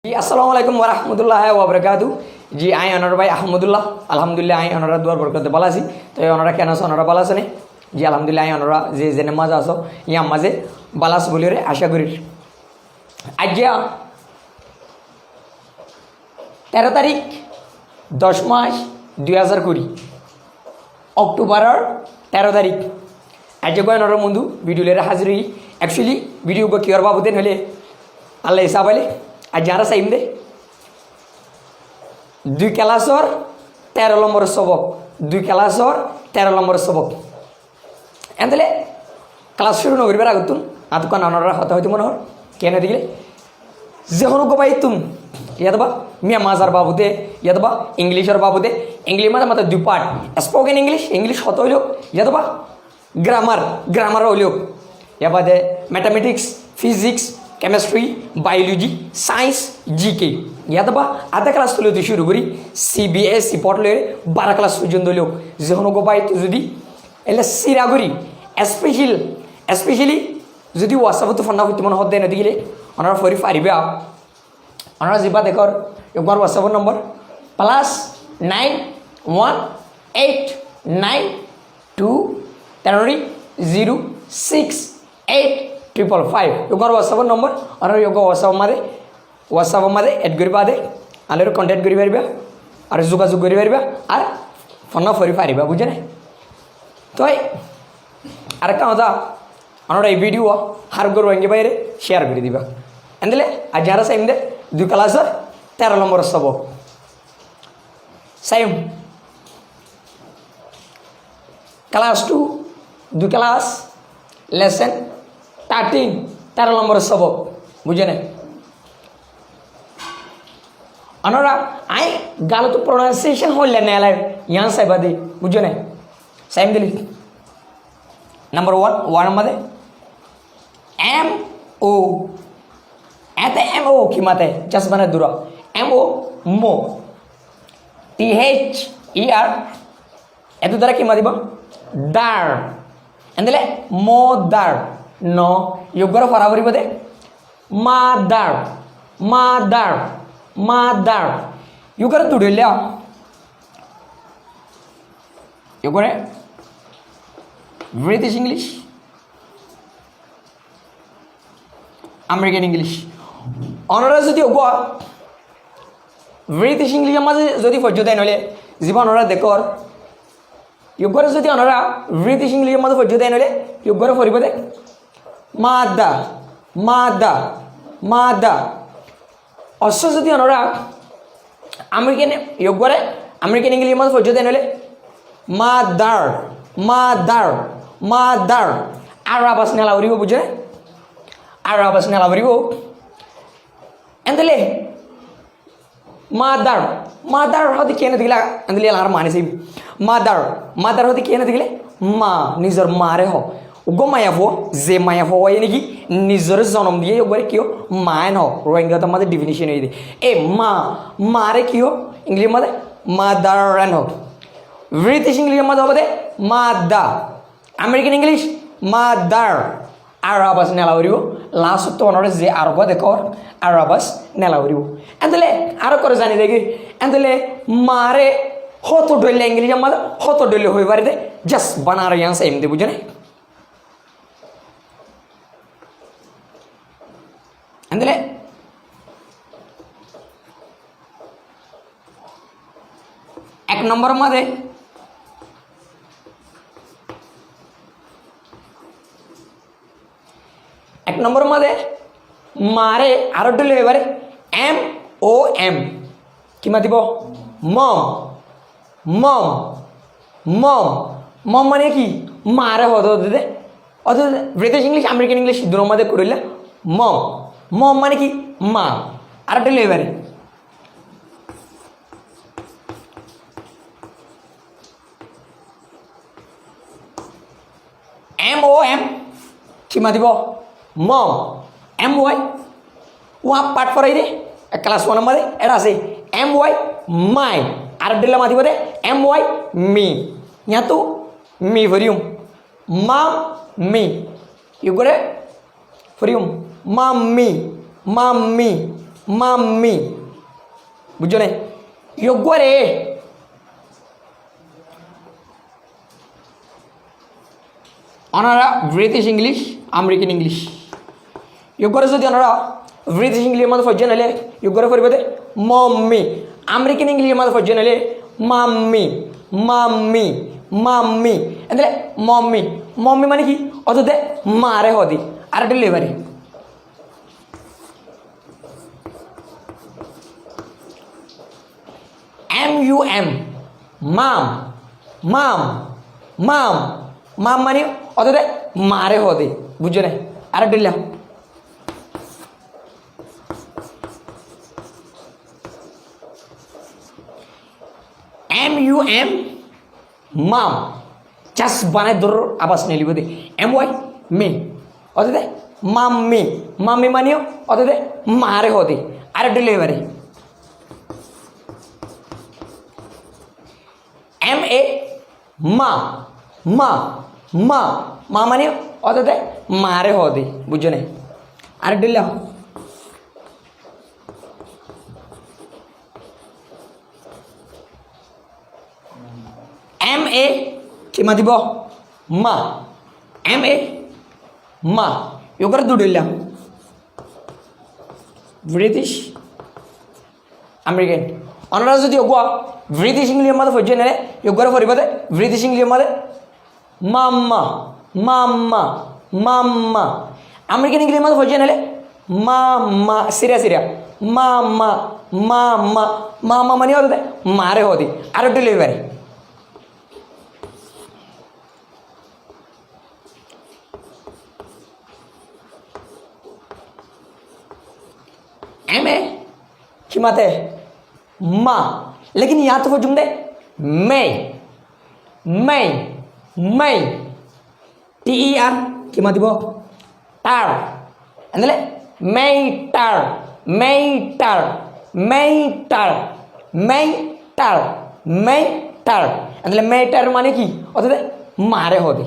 जी अस्सलाम वालेकुम वरहमतुल्लाहि वबरकातु। जी आई अनर भाई अहमदुल्लाह अल्हम्दुलिल्लाह आई अनरा दुआर बरकते ভালো আছি। তো অনরা কেন আছো অনরা ভালো আছেন? জি আলহামদুলিল্লাহ আই অনরা যে জেনে মাঝে আছো ইয়া মাঝে ভালো আছো বলিরে আশা করি। আজ্ঞা 13 তারিখ 10 মাস 2020 অক্টোবরের 13 তারিখ আজ গয়নর বন্ধু ভিডিও লেরে হাজির হই। অ্যাকচুয়ালি ভিডিও গো কিয়র বাবুদেন হলে আল্লাহ হিসাব আলে আজ যারা সাইম দে 2 ক্লাসর 13 নম্বর সবক 2 ক্লাসর 13 নম্বর সবক এন্দলে ক্লাস শুরু নগরিবার আগতুন আতকান আনরা হতা হইতে মনে হর কেন দিলে যখন গোবাই তুম ইয়াদবা মিয়া মাজার বাবুতে ইয়াদবা ইংলিশের বাবুতে ইংলিশ মানে মাত্র 2 পার্ট স্পোকেন ইংলিশ হত হইলো ইয়াদবা গ্রামার হইলো ইয়াবাদে mathematics physics chemistry biology science GK ইয়াদবা আধা ক্লাস তুলে শুরু করি সিবিএসই পড়লে 12 ক্লাস পর্যন্ত হইলো যখন গোবাই তো যদি এলে সিরা করি স্পেশালি যদি হোয়াটসঅ্যাপত ফোন না হইতে মনে হতে না দিলে ওনারা ফরি পারিবে ওনারা যাবা দেখর একবার হোয়াটসঅ্যাপের নম্বর +9189203068555 একবার হোয়াটসঅ্যাপের নম্বর আর হোয়াটসঅ্যাপ মাঝে এড করিবা দে আলের কন্ট্যাক্ট করি পারিবা আর যোগাযোগ করি পারিবা আর ফোন না ফরি পারিবা বুঝে না। তো আরেকটা কথা আমরা এই ভিডিও হার গরু আঙ্গে বাইরে শেয়ার করে দিবা এন্দলে আর যারা সাইম দে 2 ক্লাসের 13 নম্বর সবক সাইম ক্লাস 2 ক্লাস লেসন 13 নম্বর সবক বুঝে না। অনরা আই গালো তো প্রোনাউন্সিয়েশন হইলে না এলাই ইয়ান সাইবা দে বুঝে না সাইম দিলি নাম্বার 1 মধ্যে MO এতে MO কি মাতে জাস্ট মানে দূর MO মো THER এত দ্বারা কি মা দিব দার এন্দলে মোদার ন যোগর ফরাবরি বদে মাদার যোগর তুড়িলে যোগরে ব্রিটিশ ইংলিশ আমেরিকান ইংলিশ অনরা যদি ব্রিটিশ ইংলিশের মাঝে যদি পর্যদায় নলে জীবন ওরা দেখর যোগরে যদি অনরা ব্রিটিশ ইংলিশের মাঝে পর্যদায় নলে যোগরে ফরিব দেখ মাদা অশ্ব যদি অনরা আমেরিকান ইংলিশের মাঝে পর্যদায় নলে মাদার আর আবাস নেলা উড়িব বুঝে আর আবাস নেলা উড়িব এন্দলে মাদার হতে কেনে দিলে এন্দলে আর মানেছি মাদার হতে কেনে দিলে মা নিজের মারে হ উগো মায়া হো যে মায়া হওয়াই নাকি নিজের জন্ম দিয়ে একবারে কি হো মায়ন হ রোহিঙ্গাতে মাঝে ডিফিনিশন হয়ে দিয়ে এ মারে কি হো ইংলিশ মাঝে মাদার এন হোক ব্রিটিশ ইংলিশের মাঝে হবে মাদা আমেরিকান ইংলিশ মাদার আর আবাস নেলা উড়িব লাস্ট তো অনরে যে আরব দেখর আর আবাস নেলা উড়িব এন্দলে আরো করে জানি দেখি এন্দলে মারে হত ডলে ইংলিশের মাঝে হত ডলে হয়ে পারে দে জাস্ট বানার ইয়ান্স এমনি বুঝে না এন্দলে এক নম্বর মাঝে মারে আরো ডলে এবারে MOM কি মাতিব মম মানে কি মারে হতো দে অত ব্রিটিশ ইংলিশ আমেরিকান ইংলিশ দুটোর মধ্যে করিলে মম মানে কি মা আর ডলে এবারে MOM কি মাতিব মম MY ওয়া পাঠ করাই দে ক্লাস 1 মধ্যে এটা আছে MY মাই আর দিলে মাতিব দে MY মি ইয়াতো মি ভরিউম মি ইউগরে ভরিউম মাম্মি মাম্মি বুঝছো না যোগ্য রে ওনারা ব্রিটিশ ইংলিশ আমেরিকান ইংলিশ যোগ্যরে যদি ওনারা ব্রিটিশ ইংলিশের মধ্যে পর্যন্ত হলে যোগ্যরে করবে মম্মি আমেরিকান ইংলিশের মধ্যে পর্যন্ত হলে মাম্মি মাম্মি মাম্মি ಅಂದ್ರೆ মম্মি মম্মি মানে কি অততে মারে হদি আর ডেলিভারি MUM মাম মাম মাম মাম মানে অততে মারে হদি বুঝছো না আর ডেলিয়া MUM মাম জাস্ট বানায় দূর আবাস নিয়ে লিখবে MY মি অততে মাম্মি মাম্মি মানিও অততে মারে হদি আর ডেলিভারি MA মা মা মা মা মানে অততে মারে হদি বুঝছো না আর ডেলিয়া MA কিমা দিব মা MA মা योगर दुडिल्ला ब्रिटिश अमेरिकन ओनरा যদি ওগোয়া ব্রিটিশ ইংলিশের মধ্যে ফজে নেলে योगर ফরিবতে ব্রিটিশ ইংলিশের মধ্যে মাম্মা মাম্মা মাম্মা আমেরিকান ইংলিশের মধ্যে ফজে নেলে মাম্মা সিরিয়া সিরিয়া মাম্মা মাম্মা মাম্মা মানে হতে মারে হদি আর ডেলিভারি MA किमाते माँ लेकिन यहाँ तो वो जुमले मैं TER किमाती वो टार अंदर मैं टार अंदर मैं टार माने की और मारे होते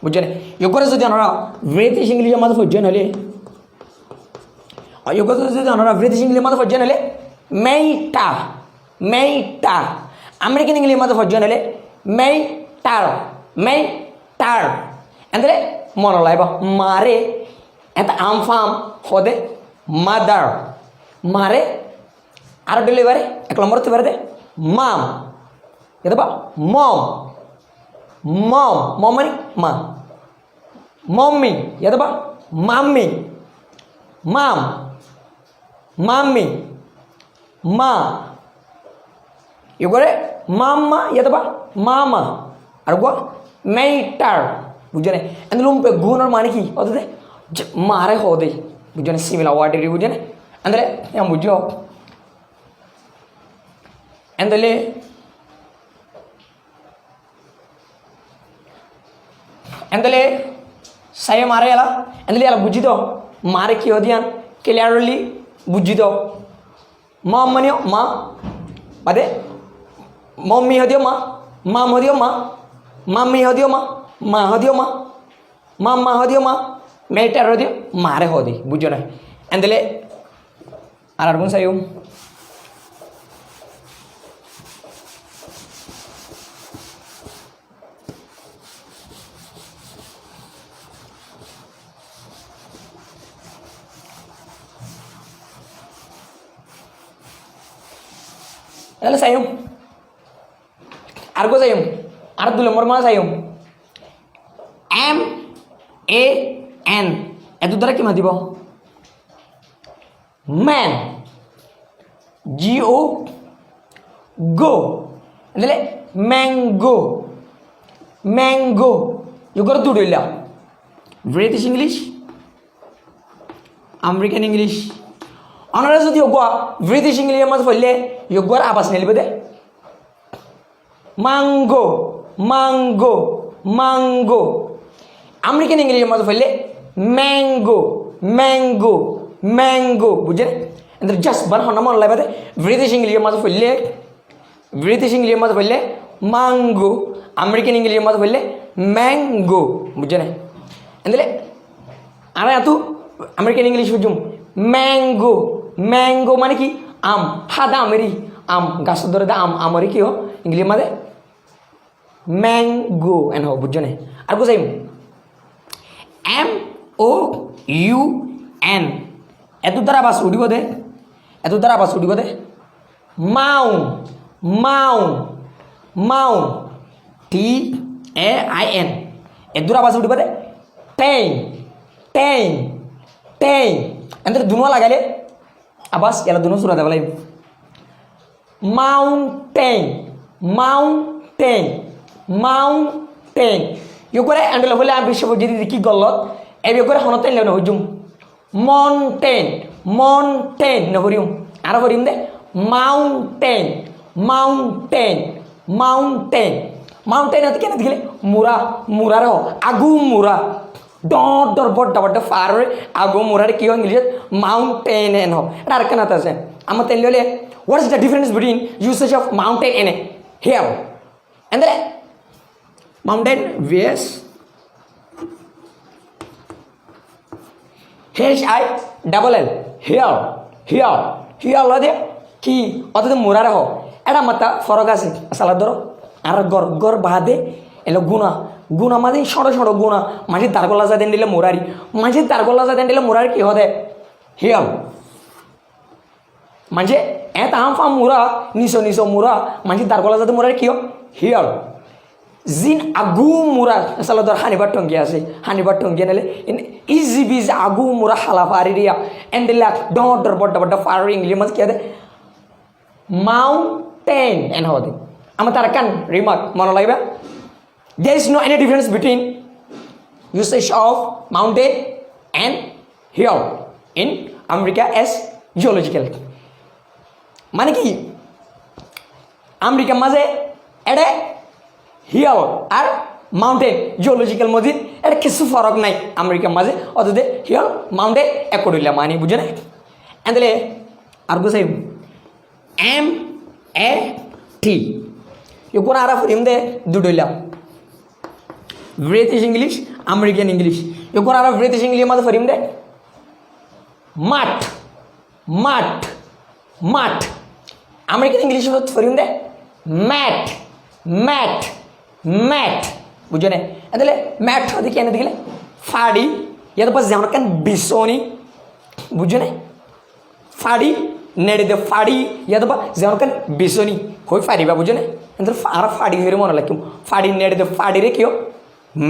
बुझे नहीं योगर से जाना ब्रिटिश इंग्लिश हमारे फौजन हले और योगा तो जाना ब्रिटिश इंग्लिश मत फौजन हले मेटा अमेरिकन इंग्लिश मत फौजन हले मेटार अंदर मन लाइब मारे एंत आम फाम होदे मदर मारे आर डेलिवरी एक नंबर ते बरदे माम यदबा मॉम मॉम मॉम माने मा मम्मी यदबा मम्मी माम मामी मा योगरे मामा यदबा मामा और गो मेटार बुझने अंदर पे गुण और माने की अदे मारे हो दे बुझने सिमिलर वर्ड री बुझने अंदर हम बुझो अंदरले अंदरले सही मारे याला अंदरले याला बुझी दो मारे की होदियान क्लियरली बुझी दो माम मनियो माँ अदे मम्मी हदियो माँ माम हदियो माँ मम्मी हदियो माँ माँ हदियो माँ मामा हदियो माँ मेटर हदियो मारे होदी बुझो ना अंदले आरारगुन सायु Lalu sayum, argo sayum, argo dulu normal sayum. MAN, itu darah gimana tiba? Man, GO, go, adalah mango, mango. Yogar dulu lah. British English, American English. Onoras যদি ওগোয়া ব্রিটিশ ইংলিশের মধ্যে পড়লে যোগ্যর আবাস নিয়ে লিখবে মাঙ্গো মাঙ্গো মাঙ্গো আমেরিকান ইংলিশের মধ্যে পড়লে ম্যাঙ্গো ম্যাঙ্গো ম্যাঙ্গো বুঝলেন এদের জাস্ট বানানো মনে লাগবে ব্রিটিশ ইংলিশের মধ্যে পড়লে মাঙ্গো আমেরিকান ইংলিশের মধ্যে পড়লে ম্যাঙ্গো বুঝলেন এদের আর এত আমেরিকান ইংলিশ বুঝুম ম্যাঙ্গো ম্যাঙ্গো মানে কি আম হাদা আমেরি আম গাছ ধরে আম আমরি কি হো ইংলিশ মাঝে ম্যাঙ্গো এন হো বুঝছো না আর বুঝাইম MOUN এত দ্বারা বাস উঠিব দে এত দ্বারা বাস উঠিব দে মাউন মাউন মাউন TAIN এত দ্বারা বাস উঠিব দে টেন টেন টেন এত দুনো লাগাইলে আবাস এলা দুনো সুরা দেওয়া লাগবে মাউন্টেন মাউন্টেন মাউন্টেন ইউ করে এন্ডল হলে আমি বিশ্ব যদি কি গলত এই করে হনতেন লেন হজুম মন্টেন মন্টেন নহরিম আর হরিম দে মাউন্টেন মাউন্টেন মাউন্টেন মাউন্টেন হতে কেন দিলে মুরা মুরার আগু মুরা ডর ডর বড্ডা বড্ডা ফার আগু মুরার কি হয় ইংলিশ মাউন্টেন এন হ এটা আর কেন আছে আমার তেল হলে what is the difference between usage of mountain and hill and then mountain vs HILL hill hill hill হদে কি অত মুরার হ এটা মাতা ফরক আছে সালা ধরো আর গর গর বাদে এলো গুণা গুণা মাঝে সড়ো সড়ো গুণা মাঝে দারগোলা যা দেন দিলে মুরারি মাঝে দারগোলা যা দেন দিলে মুরারি কি হদে হিল म्हणजे এটা আম ফাম মুরা নিশো নিশো মুরা মানে দারগলা যাতে মুরার কিয় হিয়াল জিন আগু মুরা আসলে ধর হানিবার টঙ্গি আছে হানিবার টঙ্গি নেলে ইজি বিজ আগু মুরা হালা ফারিয়া এন্ডেলা ডর বড্ডা বড্ডা ফারি ইংলিশ মানে কি আছে মাউন্টেন এন হদে আমার তার কান রিমার্ক মনে লাগবে there is no any difference between usage of mountain and hill in America as geological মানে কি আমেরিকার মাঝে এটা হিল আর মাউন্টেন জিওলজিক্যাল মধ্যে এটা কিছু ফরক নাই আমেরিকার মাঝে অথচ হিল মাউন্টেন একড়িলা মানে বুঝে না এন্দলে আর বুঝাই MAT এখন আর ফরিম দে দুডইলা ব্রিটিশ ইংলিশ আমেরিকান ইংলিশ এখন আর ব্রিটিশ ইংলিশ মাঝে ফরিম দে মাঠ মাঠ মাঠ আমেরিকান ইংলিশ ফরিম দে ম্যাট ম্যাট ম্যাট বুঝো না তাহলে ম্যাট হতে কি এনে দেখলে ফাড়ি ইয়ার পাশে যেমন কেন বিসনি বুঝো না ফাড়ি নেড়ে দে ফাড়ি ইয়াদ বা যেমন কেন বিসনি হই ফাড়িবা বুঝো না আর ফাড়ি হয়ে মনে লাগবে ফাড়ি নেড়ে দে ফাড়ি রে কেউ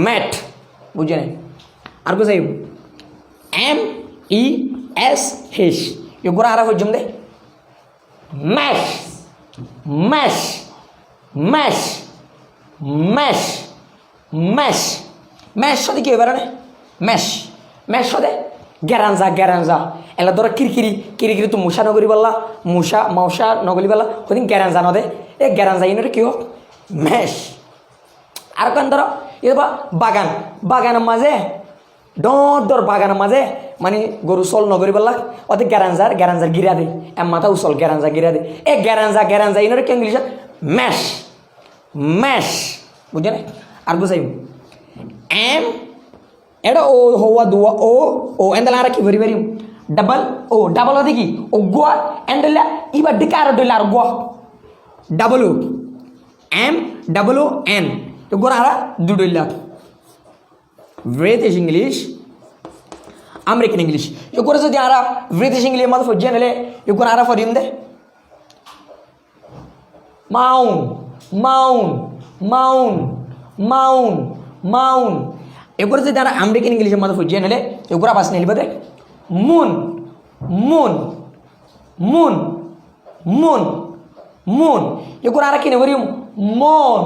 ম্যাট বুঝো না আর বুঝাই MESH এগুলো আর হজম দে mesh mesh mesh mesh mesh mesh সাথে কি এবার ম্যাশ ম্যাশ সাথে গ্যারাঞ্জা গ্যারাঞ্জা এলা ধরো কিরকিরি কিরকিরি তো মশা নগরি বললা মশা মশা নগলি বললা ওদিন গ্যারাঞ্জা নদে এই গ্যারাঞ্জা ইনোটা কি হোক ম্যাশ আর কেন ধরো এবার বাগান বাগানের মাঝে ডর ডর বাগানের মাঝে মানে গরু চল নগরি বললা ওতে গ্যারাঞ্জার গ্যারাঞ্জার গিরা দে এম মাথা উচল গ্যারাঞ্জা গিরা দে এ গ্যারাঞ্জা গ্যারাঞ্জা ইনোটা কি ইংলিশত ম্যাশ ম্যাশ বুঝে না আর বুঝাই এম এটা ও হওয়া দুয়া ও ও এন্ডেলা আর কি ভরি ভরি ডাবল ও ডাবল হতে কি ও গোয়া এন্ডেলা ইবার দিকে আর ডইলা আর গোয়া ডাবল ও MOON তো গোরা আর দুডইলা ব্রিটিশ ইংলিশ আমেরিকান ইংলিশ এগুলো যদি আর ব্রিটিশ ইংলিশ মতো ফজিয়ে নিলে এগুলো আর ফরিম দে মাউন মাউন মাউন মাউন মাউন এগুলো যদি আর আমেরিকান ইংলিশের মতো ফজিয়ে নিলে এগুলো বাস নিলিবে দেখ moon moon moon moon moon এগুলো আর কি নেবরিম মন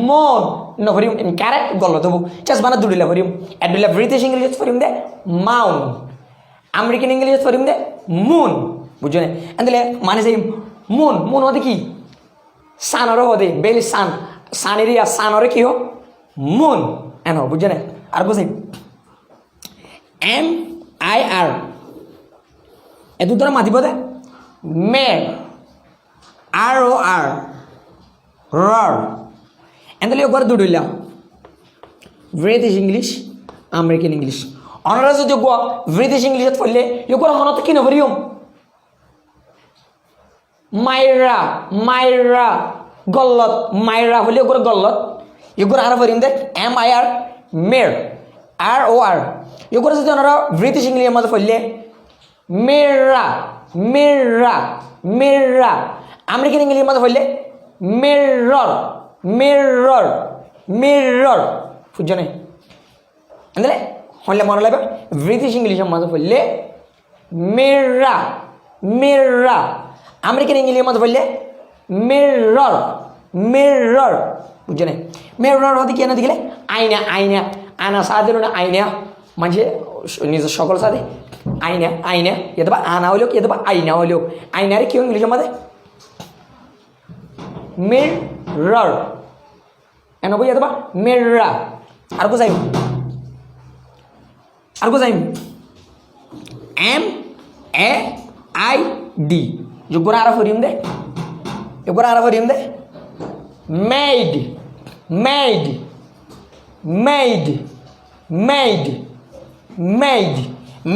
মন নভরিম ক্যারেট গল্ল দেবো চাষ বানা দুডিলা ভরিম এডুলা ব্রিটিশ ইংলিশ ফরিম দে মাউন আমেরিকান ইংলিশ ফরিম দে মুন বুঝছো না এন্দলে মানে সেই মুন মুন হতে কি সানরে হতে বেলি সান সানেরিয়া সানরে কি হো মুন এন হো বুঝছো না আর বুঝাই MIR এ দুটো মাতিব দে মে ROR রর এন্দলে ওপরে দুডইলা ব্রিটিশ ইংলিশ আমেরিকান ইংলিশ অনারা যদি গো ব্রিটিশ ইংলিশত পড়লে এগুলো হনত কি নভরিম মাইরা মাইরা গল্লত মাইরা হলে ওগুলো গল্লত এগুলো আর ফরিম দেখ MIR মের ROR এগুলো যদি ওনারা ব্রিটিশ ইংলিশের মধ্যে পড়লে মেরা মেরা মেরা আমেরিকান ইংলিশের মধ্যে পড়লে মিরর মিরর মিরর বুঝছো না ಅಂದ್ರೆ হলে মনে লাগবে ব্রিটিশ ইংলিশের মধ্যে পড়লে মিরা মিরা আমেরিকান ইংলিশের মধ্যে পড়লে মিরর মিরর বুঝছো না মিরর হতে কি না দেখলে আয়না আয়না আয়না সাথে না আয়না মানে নিজের সকল সাথে আয়না আয়না এতবা আনা হইলো এতবা আয়না হইলো আয়নারে কি ইংলিশের মধ্যে মিরর এনে বই এতবা মিররা আর কো যাইম MAID যোগরা আর ফরিম দে যোগরা আর ফরিম দে maid maid maid maid maid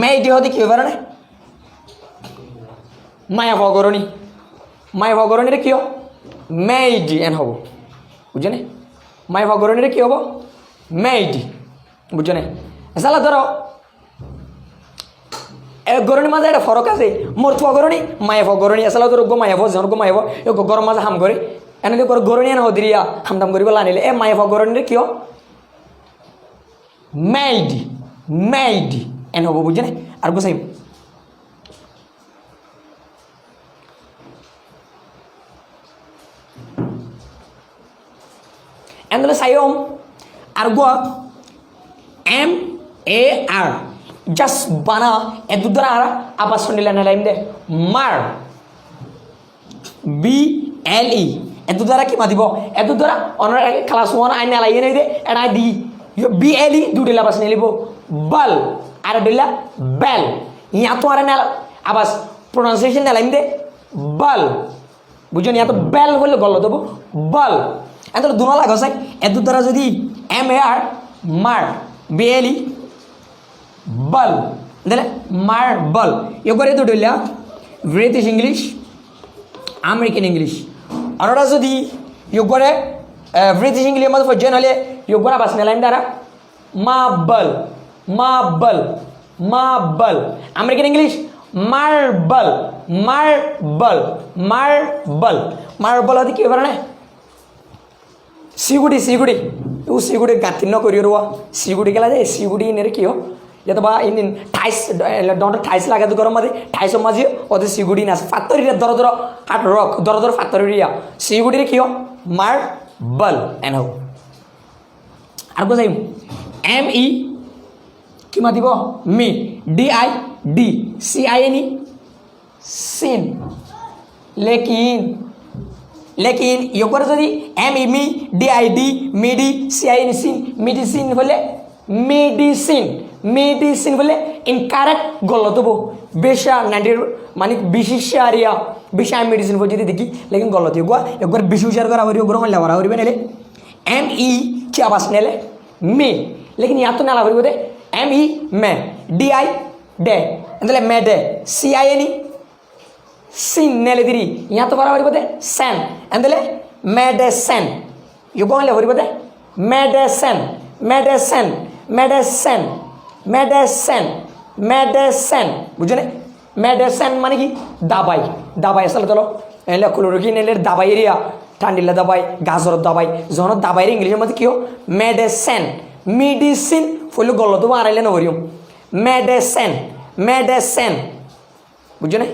maid হতে কি হবে না মায়া ভগরণীরে কি মেড এন হব বুঝছো না মায়া ভগরণীরে কি হব মেড বুঝছো না সালা ধরো গরণীর মাঝে একটা ফরক আছে মোর থুয়া গরণী মায়া গরণী আসলে তোর গো মায়া জন গো মায়া গরম মাঝে হাম করে এনেকে গরণী এনে হদিরিয়া হাম দাম করিব লানিলে এ মায়া গরণীরে কিয় মেড মেড এন হব বুঝছো না আর গোসাই এনলে সাইম আর গো MAR জাস্ট বানা এদু দ্বারা আর আবার শুনিলে না লাইম দে মার BLE এদু দ্বারা কি মাতিব এদু দ্বারা অনার ক্লাস 1 আইনা লাইয়ে নেই দে এন্ড আই দি BLE দুডিলা বাস নিলিব বল আর দিলা বেল ইয়া তো আর না আবাস প্রোনাউন্সিয়েশন না লাইম দে বল বুঝুন ইয়া তো বেল বলে গল দেব বল এত দুনো লাগাছে এদু দ্বারা যদি MAR মার BLE বল দিলে মার্বল এগুলো তো ডইলা ব্রিটিশ ইংলিশ আমেরিকান ইংলিশ আর ওরা যদি এগুলো ব্রিটিশ ইংলিশের মধ্যে ফজন হলে এগুলো বাস লাইন দ্বারা marble marble marble American English marble marble marble marble হতে কি হবে না সিগুড়ি সিগুড়ি ও সিগুড়ি গাঁতিন্ন করি রুয়া সিগুড়ি গেলা যায় সিগুড়ি ইনের কি या तो बा इन ठाइस डॉक्टर ठाइस लगा तो गरम मादी ठाइसों माजी और तो सिगुड़ी ना फातरी रे दर दर हाट रॉक दर दर फातरी रिया सिगुड़ी रे क्यों मार बल एनो আর কো যাইম ME কি মাতিব মি DID CINE সিন लेकिन ইয়ে করে যদি ME মি DID মিডি CINE সিন মেডিসিন হলে মেডিসিন মেডিসিন বলে ইনকারেক্ট গলত দেবো বেশা 90 মানে বিশেষ আরিয়া বেশা মেডিসিন বলছি দেখি লেকিন গলত গোয়া একবার বিশেষ শেয়ার করা হরি গ্রহণ লেওয়া হরিবে নেলে ME কি আবাস নেলে মে লেকিন ইয়া তো নালা হরিব দে ME মে DI ডে এন্দলে মে ডে CINE সিন নেলে দিরি ইয়া তো করা হরিব দে সেন এন্দলে মেডিসিন ইউ গোহলে হরিব দে medicine medicine medicine medicine medicine বুঝলে মেডিসিন মানে কি দাবাই দাবাই আসলে চলো এলে ক্লোরোকিন এলে দাবাই এরিয়া ঠান্ডিলা দাবাই গাজর দাবাই জন দাবাই ইংলিশের মধ্যে কি মেডিসিন মেডিসিন ফুল গলত আড়াইলে নরিম মেডিসিন মেডিসিন বুঝলে